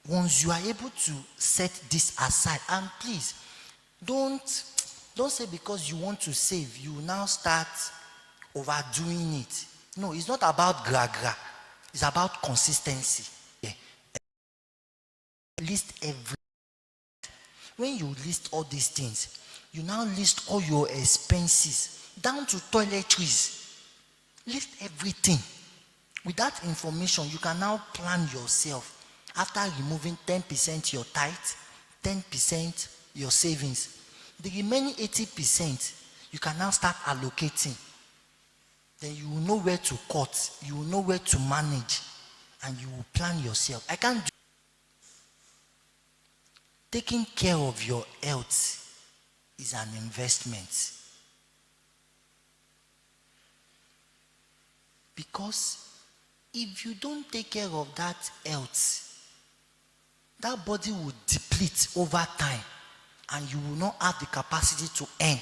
once you are able to set this aside, and please, don't say because you want to save, you now start overdoing it. No, it's not about gra. It's about consistency. Yeah. List every. When you list all these things, you now list all your expenses down to toiletries. List everything. With that information, you can now plan yourself. After removing 10% your tithe, 10% your savings, the remaining 80%, you can now start allocating. Then you will know where to cut, you will know where to manage, and you will plan yourself. Taking care of your health is an investment. Because if you don't take care of that health, that body will deplete over time and you will not have the capacity to earn.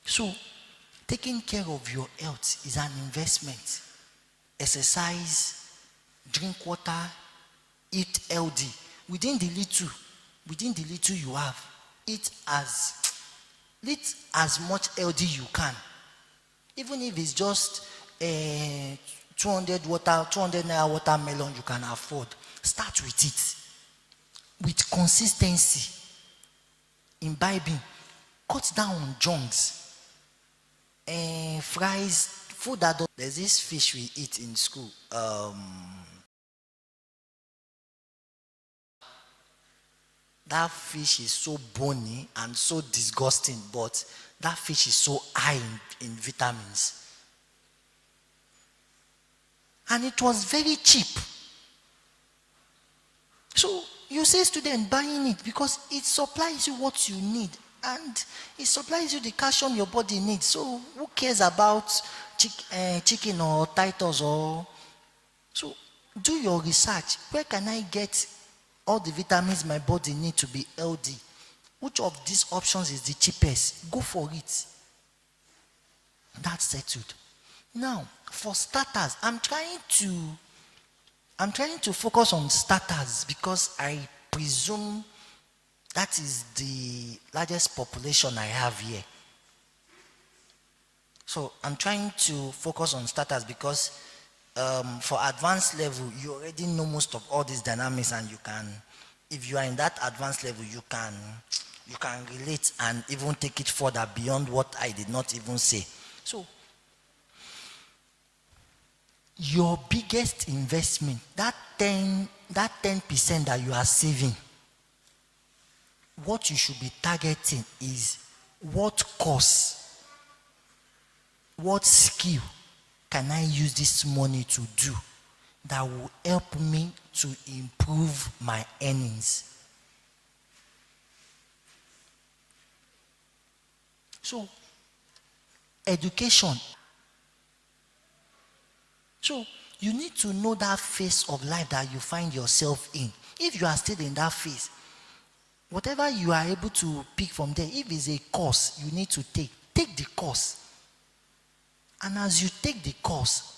So, taking care of your health is an investment. Exercise, drink water, eat healthy. Within the little you have, eat as much healthy you can. Even if it's just 200 naira watermelon you can afford, start with it. With consistency, imbibing, cut down on junks, fries, food that don't. There's this fish we eat in school. That fish is so bony and so disgusting, but that fish is so high in vitamins. And it was very cheap. So you say student buying it because it supplies you what you need, and it supplies you the calcium your body needs. So who cares about chicken or Titus or... So do your research. Where can I get all the vitamins my body needs to be healthy? Which of these options is the cheapest? Go for it. That's settled. Now, for starters, I'm trying to focus on starters because I presume that is the largest population I have here. So I'm trying to focus on starters because for advanced level, you already know most of all these dynamics, and you can, if you are in that advanced level, you can relate and even take it further beyond what I did not even say. So your biggest investment, that 10% that you are saving, what you should be targeting is what course, what skill can I use this money to do that will help me to improve my earnings. So, education. So, you need to know that phase of life that you find yourself in. If you are still in that phase, whatever you are able to pick from there, if it's a course you need to take the course. And as you take the course,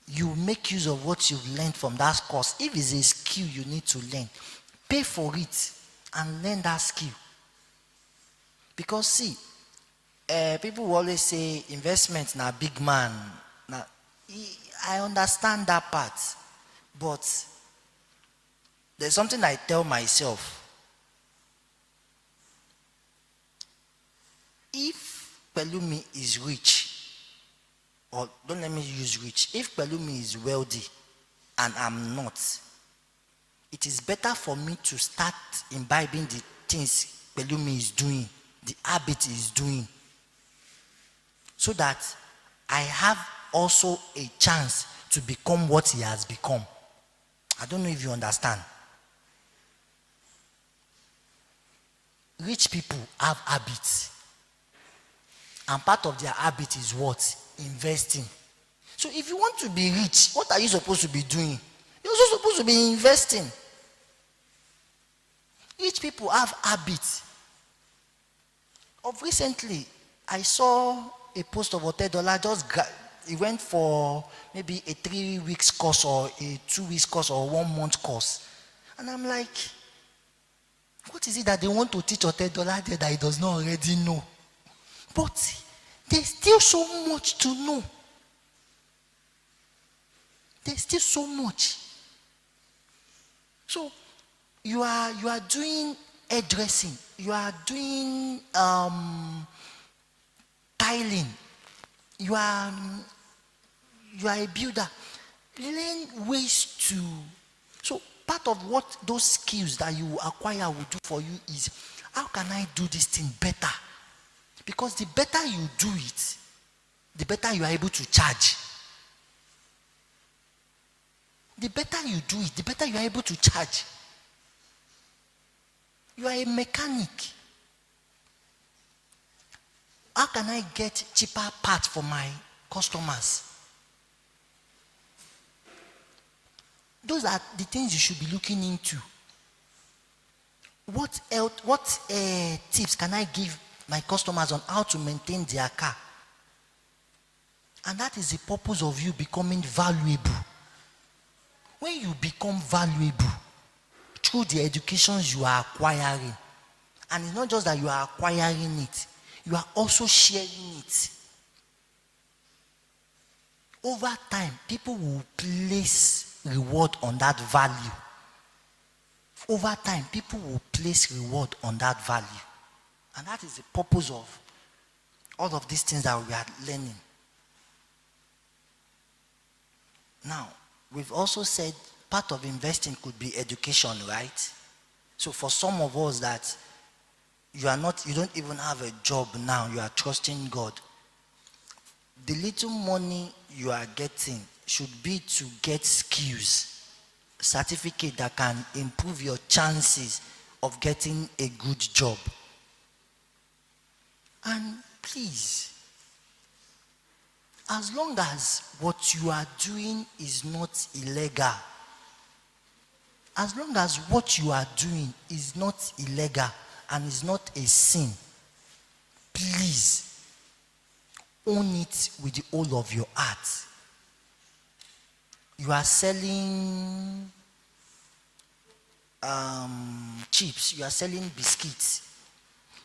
you make use of what you've learned from that course. If it's a skill you need to learn, pay for it and learn that skill. Because see, people will always say investment na big man. Now, I understand that part, but there's something I tell myself. If Pelumi is rich, or don't let me use rich, if Pelumi is wealthy and I'm not, it is better for me to start imbibing the things Pelumi is doing, the habit is doing, so that I have also a chance to become what he has become. I don't know if you understand. Rich people have habits. And part of their habit is what? Investing. So if you want to be rich, what are you supposed to be doing? You're also supposed to be investing. Rich people have habits. Of recently, I saw a post of $10 just he went for maybe a 3 weeks course or a 2 weeks course or 1 month course. And I'm like, what is it that they want to teach $10 there that he does not already know? But there's still so much to know. There's still so much. So you are doing hairdressing, you are doing tiling, you are a builder. Learn ways to. So part of what those skills that you acquire will do for you is, how can I do this thing better? Because the better you do it, the better you are able to charge. The better you do it, the better you are able to charge. You are a mechanic. How can I get cheaper parts for my customers? Those are the things you should be looking into. What tips can I give my customers on how to maintain their car? And that is the purpose of you becoming valuable. When you become valuable through the educations you are acquiring, and it's not just that you are acquiring it, you are also sharing it. Over time, people will place reward on that value. Over time, people will place reward on that value. And that is the purpose of all of these things that we are learning. Now, we've also said part of investing could be education, right? So for some of us that you don't even have a job now, you are trusting God. The little money you are getting should be to get skills, certificate that can improve your chances of getting a good job. And please, as long as what you are doing is not illegal, as long as what you are doing is not illegal and is not a sin, please own it with the whole of your heart. You are selling chips, you are selling biscuits.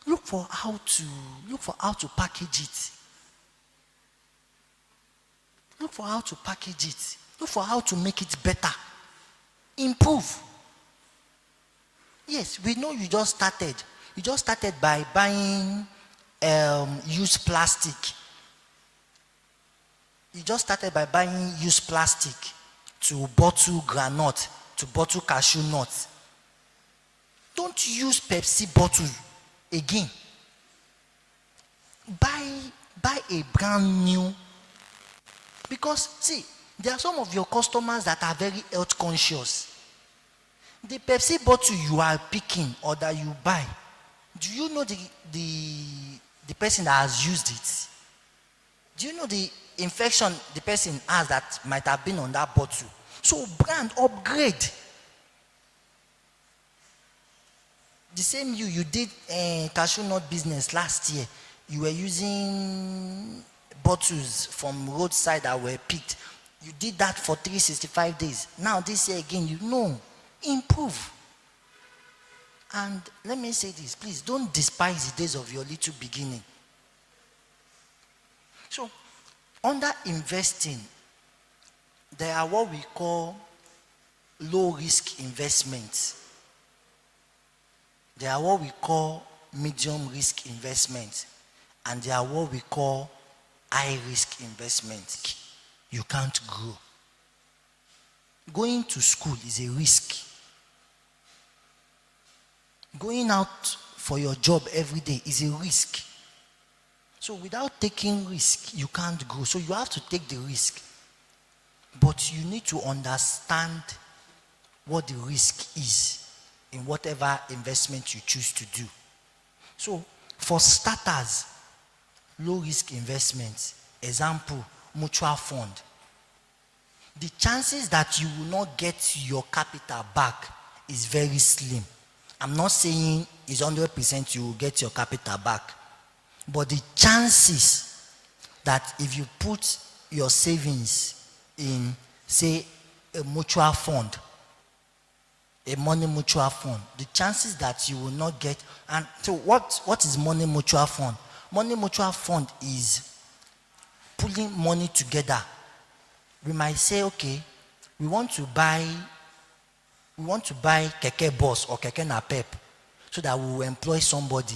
Look for how to package it. Look for how to package it. Look for how to make it better. Improve. Yes, we know you just started. You just started by buying used plastic. You just started by buying used plastic to bottle granite, to bottle cashew nuts. Don't use Pepsi bottle again. Buy a brand new. Because see, there are some of your customers that are very health conscious. The Pepsi bottle you are picking or that you buy, do you know the person that has used it? Do you know the infection the person has that might have been on that bottle? So brand upgrade. The same you did cashew nut business last year. You were using bottles from roadside that were picked. You did that for 365 days. Now this year again, improve. And let me say this, please don't despise the days of your little beginning. So, under investing, there are what we call low risk investments. There are what we call medium risk investments. And there are what we call high risk investments. You can't grow. Going to school is a risk. Going out for your job every day is a risk. So without taking risk, you can't grow. So you have to take the risk. But you need to understand what the risk is in whatever investment you choose to do. So for starters, low risk investments, example, mutual fund. The chances that you will not get your capital back is very slim. I'm not saying it's 100% you will get your capital back. But the chances that if you put your savings in, say, a mutual fund, a money mutual fund, the chances that you will not get. And so what is money mutual fund? Money mutual fund is pulling money together. We might say, okay, we want to buy keke bus or keke napep, so that we will employ somebody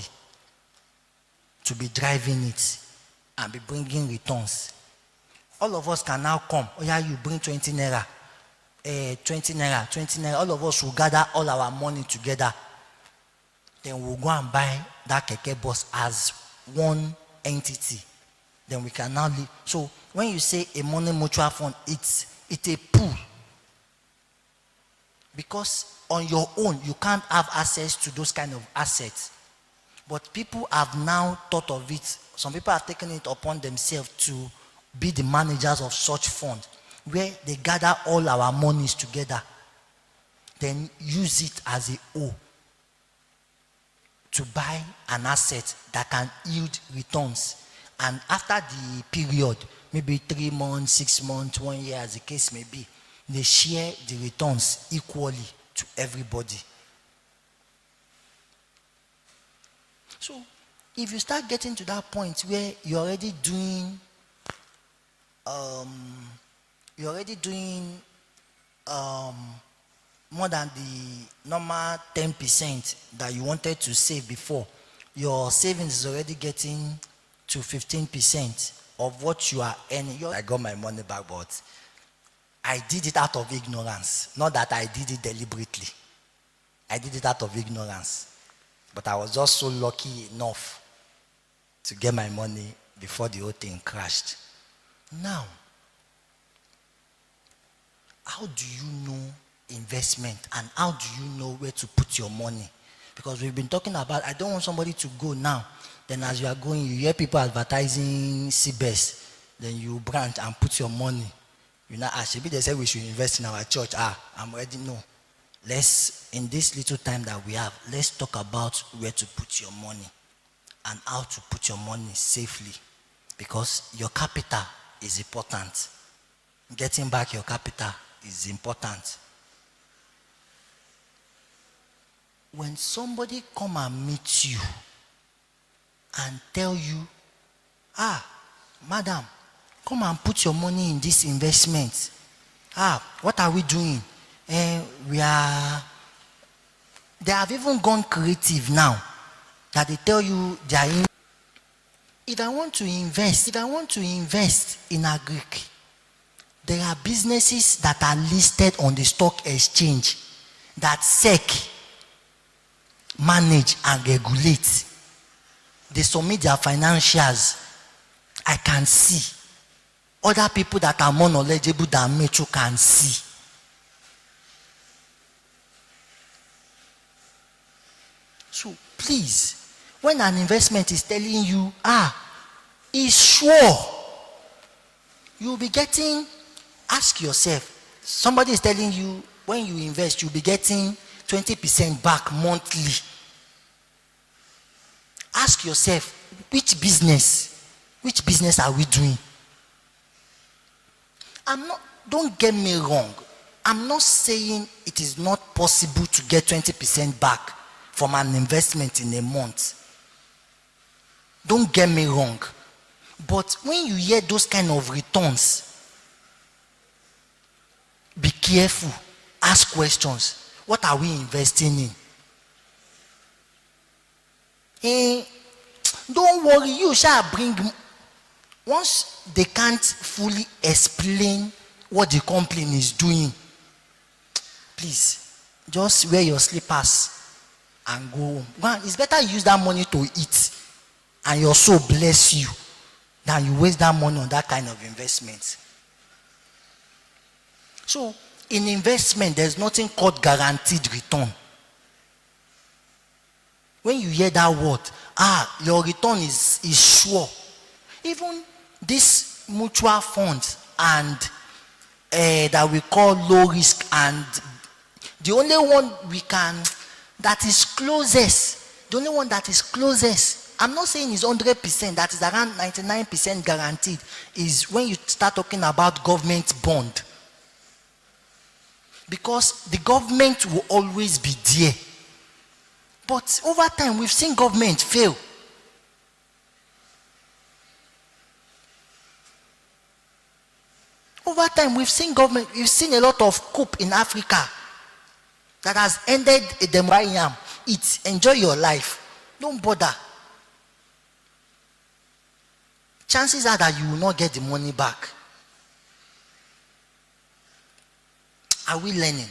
to be driving it and be bringing returns. All of us can now come. Oh yeah, you bring 20 naira, 20 naira. All of us will gather all our money together. Then we'll go and buy that keke bus as one entity. Then we can now live. So when you say a money mutual fund, it's a pool. Because on your own, you can't have access to those kind of assets. But people have now thought of it. Some people have taken it upon themselves to be the managers of such fund, where they gather all our monies together, then use it as a O to buy an asset that can yield returns. And after the period, maybe 3 months, 6 months, 1 year, as the case may be, they share the returns equally to everybody. So, if you start getting to that point where you're already doing more than the normal 10% that you wanted to save before, your savings is already getting to 15% of what you are earning. I got my money back, but I did it out of ignorance. Not that I did it deliberately. I did it out of ignorance. But I was just so lucky enough to get my money before the whole thing crashed. Now, how do you know investment, and how do you know where to put your money? Because we've been talking about, I don't want somebody to go now. Then as you are going, you hear people advertising CBES. Then you branch and put your money. You know, maybe they say we should invest in our church. I'm ready. No. Let's, in this little time that we have, let's talk about where to put your money and how to put your money safely. Because your capital is important. Getting back your capital is important. When somebody come and meet you and tell you, madam, come and put your money in this investment. What are we doing? They have even gone creative now, that they tell you they are in. If I want to invest in agric, there are businesses that are listed on the stock exchange that SEC manage and regulate. They submit their financials. I can see. Other people that are more knowledgeable than me too can see. So please, when an investment is telling you, it's sure, you'll be getting, ask yourself, somebody is telling you, when you invest, you'll be getting 20% back monthly. Ask yourself, which business are we doing? Don't get me wrong. I'm not saying it is not possible to get 20% back from an investment in a month. Don't get me wrong. But when you hear those kind of returns, be careful. Ask questions. What are we investing in? Don't worry, you shall bring. Once they can't fully explain what the company is doing, please, just wear your slippers and go home. It's better you use that money to eat and your soul bless you than you waste that money on that kind of investment. So, in investment, there's nothing called guaranteed return. When you hear that word, your return is sure. Even these mutual funds and that we call low risk, and the only one that is closest I'm not saying it's 100%, that is around 99% guaranteed, is when you start talking about government bond. Because the government will always be there. But over time, we've seen government fail. Over time, we've seen a lot of coup in Africa that has ended a democracy. Enjoy your life. Don't bother. Chances are that you will not get the money back. Are we learning?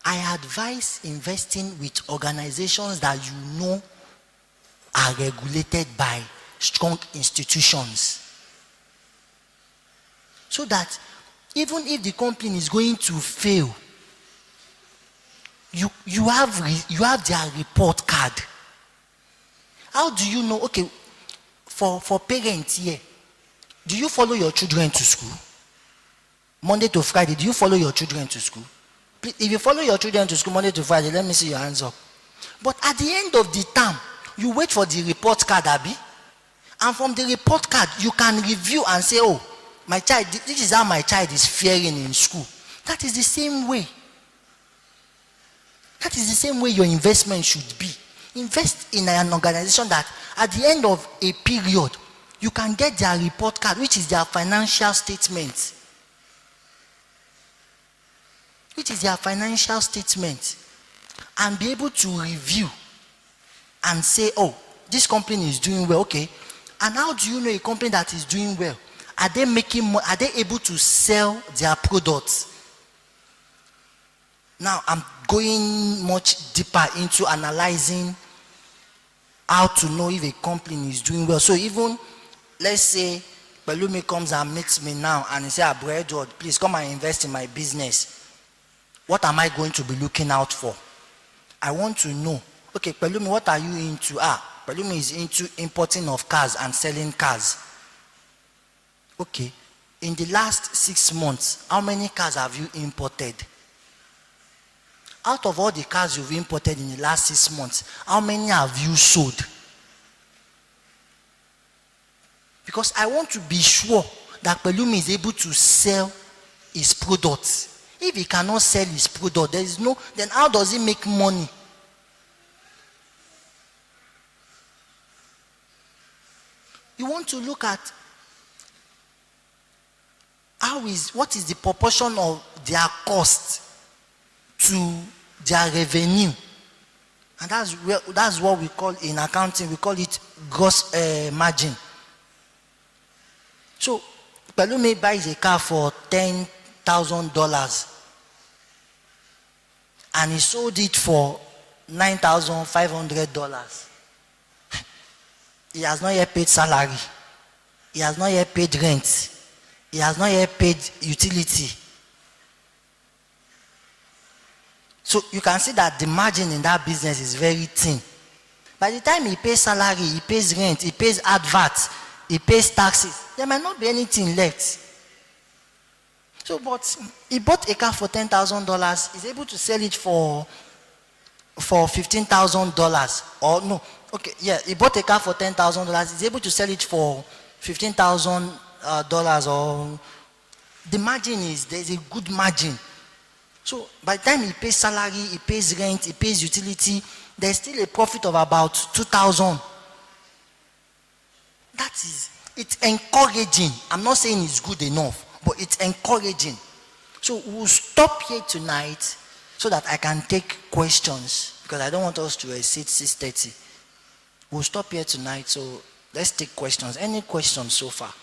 I advise investing with organizations that you know are regulated by strong institutions. So that even if the company is going to fail, you have their report card. How do you know? Okay, for parents here, do you follow your children to school? Monday to Friday, do you follow your children to school? Please, if you follow your children to school Monday to Friday, let me see your hands up. But at the end of the term, you wait for the report card, Abby. And from the report card, you can review and say, oh, my child, this is how my child is faring in school. That is the same way. That is the same way your investment should be. Invest in an organization that at the end of a period, you can get their report card, which is their financial statement. Which is their financial statement. And be able to review and say, oh, this company is doing well, okay. And how do you know a company that is doing well? Are they making more? Are they able to sell their products? Now, I'm going much deeper into analyzing how to know if a company is doing well. So even, let's say, Pelumi comes and meets me now and he says, Abu Edward, please come and invest in my business. What am I going to be looking out for? I want to know, okay, Pelumi, what are you into? Pelumi is into importing of cars and selling cars. Okay, in the last 6 months, how many cars have you imported? Out of all the cars you've imported in the last 6 months, how many have you sold? Because I want to be sure that Pelumi is able to sell his products. If he cannot sell his product, then how does he make money? You want to look at what is the proportion of their cost to their revenue. And that's what we call in accounting, we call it gross margin. So Pelumi buys a car for $10,000 and he sold it for $9,500. He has not yet paid salary. He has not yet paid rent. He has not yet paid utility. So you can see that the margin in that business is very thin. By the time he pays salary, he pays rent, he pays adverts, he pays taxes, there might not be anything left. So, but he bought a car for $10,000. He's able to sell it for $15,000. Or no, okay, yeah, he bought a car for $10,000. He's able to sell it for $15,000. Or the margin there's a good margin. So by the time he pays salary, he pays rent, he pays utility, there's still a profit of about $2,000. It's encouraging. I'm not saying it's good enough, but it's encouraging. So we'll stop here tonight so that I can take questions, because I don't want us to exceed 6:30. We'll stop here tonight, so let's take questions. Any questions so far?